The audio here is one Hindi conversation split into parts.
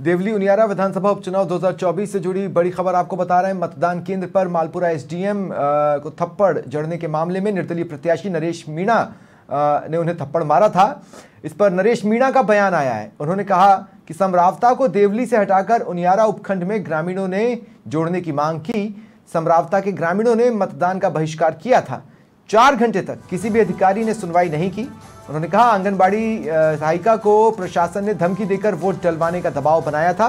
देवली उनियारा विधानसभा उपचुनाव 2024 से जुड़ी बड़ी खबर आपको बता रहे हैं। मतदान केंद्र पर मालपुरा एसडीएम को थप्पड़ जड़ने के मामले में निर्दलीय प्रत्याशी नरेश मीणा ने उन्हें थप्पड़ मारा था। इस पर नरेश मीणा का बयान आया है। उन्होंने कहा कि समरावता को देवली से हटाकर उनियारा उपखंड में ग्रामीणों ने जोड़ने की मांग की। समरावता के ग्रामीणों ने मतदान का बहिष्कार किया था। 4 घंटे तक किसी भी अधिकारी ने सुनवाई नहीं की। उन्होंने कहा आंगनबाड़ी सहायिका को प्रशासन ने धमकी देकर वोट डलवाने का दबाव बनाया था।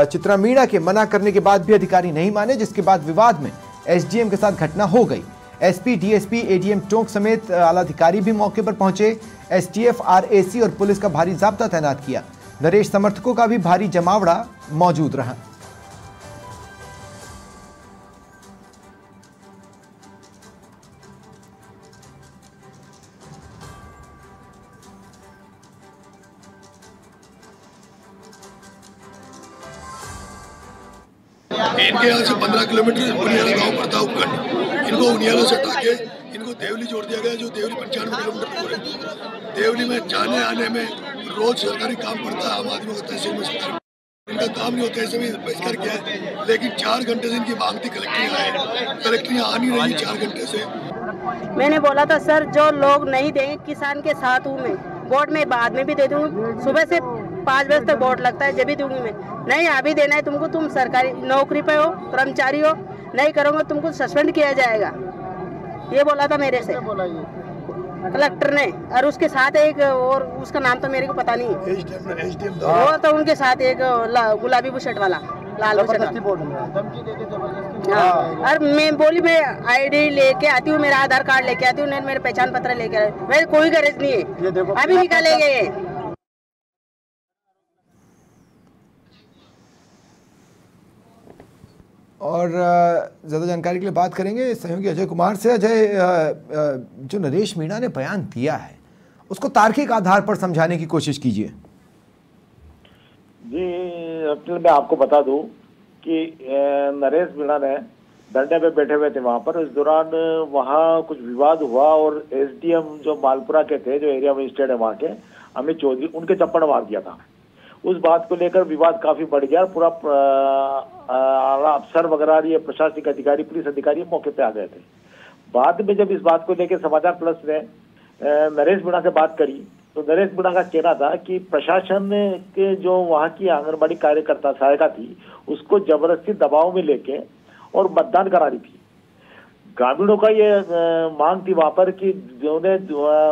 चित्रा मीणा के मना करने के बाद भी अधिकारी नहीं माने, जिसके बाद विवाद में एसडीएम के साथ घटना हो गई। एसपी, डीएसपी, एडीएम टोंक समेत आला अधिकारी भी मौके पर पहुंचे। एसटीएफ, आरएसी और पुलिस का भारी जाब्ता तैनात किया। नरेश समर्थकों का भी भारी जमावड़ा मौजूद रहा। इनके यहाँ से 15 किलोमीटर उनियारा गांव पड़ता उपखंड। इनको उनियारा से हटा के इनको देवली जोड़ दिया गया, जो देवली 95 किलोमीटर दूर है। देवली में जाने आने में रोज सरकारी काम पड़ता है। आम आदमी को तहसील में सरकारी इनका काम नहीं होता, ऐसे भी बहिष्कार किया है। लेकिन 4 घंटे से इनकी मांग थी, कलेक्टर आ नहीं रही 4 घंटे से। मैंने बोला था सर, जो लोग नहीं देंगे किसान के साथ हूँ मैं, वोट में बाद में भी दे दूंगी। सुबह से 5 बजे तक वोट लगता है, जब भी दूंगी मैं। नहीं अभी देना है तुमको, तुम सरकारी नौकरी पे हो, कर्मचारी हो, नहीं करोगे तुमको सस्पेंड किया जाएगा। ये बोला था मेरे से कलेक्टर ने। और उसके साथ एक और, उसका नाम तो मेरे को पता नहीं है, वो तो उनके साथ एक गुलाबी बुशर्ट वाला, लाल बुशर्ट वाला। हाँ, और मैं बोली मैं आईडी लेके आती हूँ, मेरा आधार कार्ड लेके आती हूँ, नहीं मेरे पहचान पत्र लेके आए। मेरे कोई गरज नहीं है, अभी निकाले गए। और ज़्यादा जानकारी के लिए बात करेंगे सहयोगी अजय कुमार से। अजय, जो नरेश मीणा ने बयान दिया है उसको तार्किक आधार पर समझाने की कोशिश कीजिए। जी, मैं आपको बता दूं कि नरेश मीणा ने धरने पे बैठे हुए थे वहां पर। इस दौरान वहां कुछ विवाद हुआ और एसडीएम जो मालपुरा के थे, जो एरिया मजिस्ट्रेट है वहां के, अमित चौधरी, उनके चप्पड़ मार दिया था। उस बात को लेकर विवाद काफी बढ़ गया। पूरा अफसर वगैरह, ये प्रशासनिक अधिकारी, पुलिस अधिकारी मौके पे आ गए थे। बाद में जब इस बात को लेकर समाचार प्लस ने नरेश मीणा से बात करी तो नरेश मीणा का कहना था कि प्रशासन के जो वहां की आंगनबाड़ी कार्यकर्ता सहायिका थी, उसको जबरदस्ती दबाव में लेके और मतदान करा रही थी। ग्रामीणों का ये मांग थी वहां पर कि उन्हें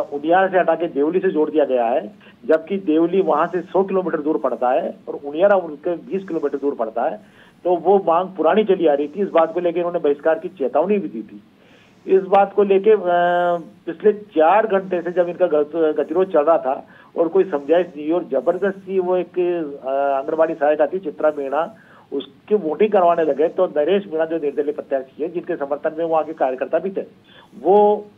उनियारा से हटा के देवली से जोड़ दिया गया है, जबकि देवली वहां से 100 किलोमीटर दूर पड़ता है और उनियारा उनके 20 किलोमीटर दूर पड़ता है। तो वो मांग पुरानी चली आ रही थी। इस बात को लेकर उन्होंने बहिष्कार की चेतावनी भी दी थी। इस बात को लेके पिछले 4 घंटे से जब इनका गतिरोध चल रहा था और कोई समझाइश नहीं, और जबरदस्ती वो एक आंगनबाड़ी सहायिका थी चित्रा मीणा, उसकी वोटिंग करवाने लगे। तो नरेश मीणा जो निर्दलीय प्रत्याशी है, जिनके समर्थन में वहाँ के कार्यकर्ता भी थे, वो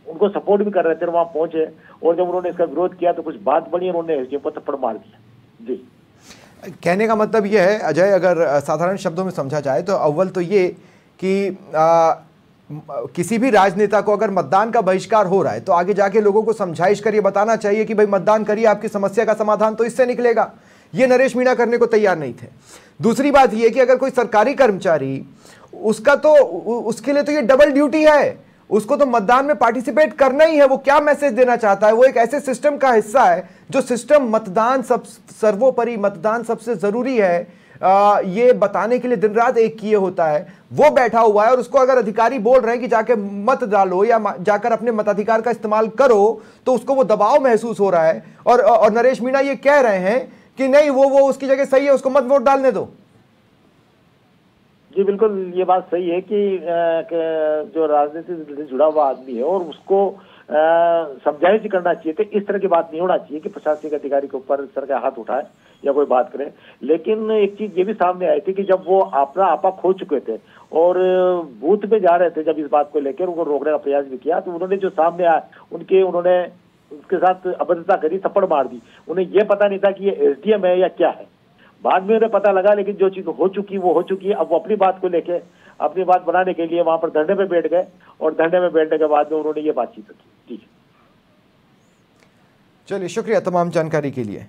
उनको सपोर्ट भी कर रहे थे, वहां पहुंचे। और जब उन्होंने इसका विरोध किया तो कुछ बात बनी, उन्होंने एसडीएम को थप्पड़ मार दिया। जी, कहने का मतलब यह है अजय, अगर साधारण शब्दों में समझा जाए तो अव्वल तो ये कि किसी भी राजनेता को अगर मतदान का बहिष्कार हो रहा है तो आगे जाके लोगों को समझाइश कर ये बताना चाहिए कि भाई मतदान करिए, आपकी समस्या का समाधान तो इससे निकलेगा। ये नरेश मीणा करने को तैयार नहीं थे। दूसरी बात ये कि अगर कोई सरकारी कर्मचारी, उसका तो उसके लिए तो ये डबल ड्यूटी है, उसको तो मतदान में पार्टिसिपेट करना ही है। वो क्या मैसेज देना चाहता है? वो एक ऐसे सिस्टम का हिस्सा है जो सिस्टम मतदान सर्वोपरि, मतदान सबसे जरूरी है, ये बताने के लिए दिन रात एक किए होता है। वो बैठा हुआ है और उसको अगर अधिकारी बोल रहे हैं कि जाके मत डालो या जाकर अपने मताधिकार का इस्तेमाल करो, तो उसको वो दबाव महसूस हो रहा है। और नरेश मीणा ये कह रहे हैं कि नहीं, वो उसकी जगह सही है, उसको मत वोट डालने दो। जी बिल्कुल, ये बात सही है कि जो राजनीति से जुड़ा हुआ आदमी है और उसको समझाइश करना चाहिए कि इस तरह की बात नहीं होना चाहिए कि प्रशासनिक अधिकारी के ऊपर इस तरह का हाथ उठाए या कोई बात करे। लेकिन एक चीज ये भी सामने आई थी कि जब वो अपना आपा खो चुके थे और बूथ में जा रहे थे, जब इस बात को लेकर उनको रोकने का प्रयास भी किया, तो उन्होंने जो सामने आया उन्होंने उसके साथ अभद्रता करी, थप्पड़ मार दी। उन्हें ये पता नहीं था कि ये एसडीएम है या क्या है। बाद में उन्हें पता लगा, लेकिन जो चीज हो चुकी वो हो चुकी है। अब वो अपनी बात को लेके, अपनी बात बनाने के लिए वहां पर धरने पे बैठ गए और धरने में बैठने के बाद में उन्होंने ये बातचीत की। ठीक है, चलिए, शुक्रिया तमाम जानकारी के लिए।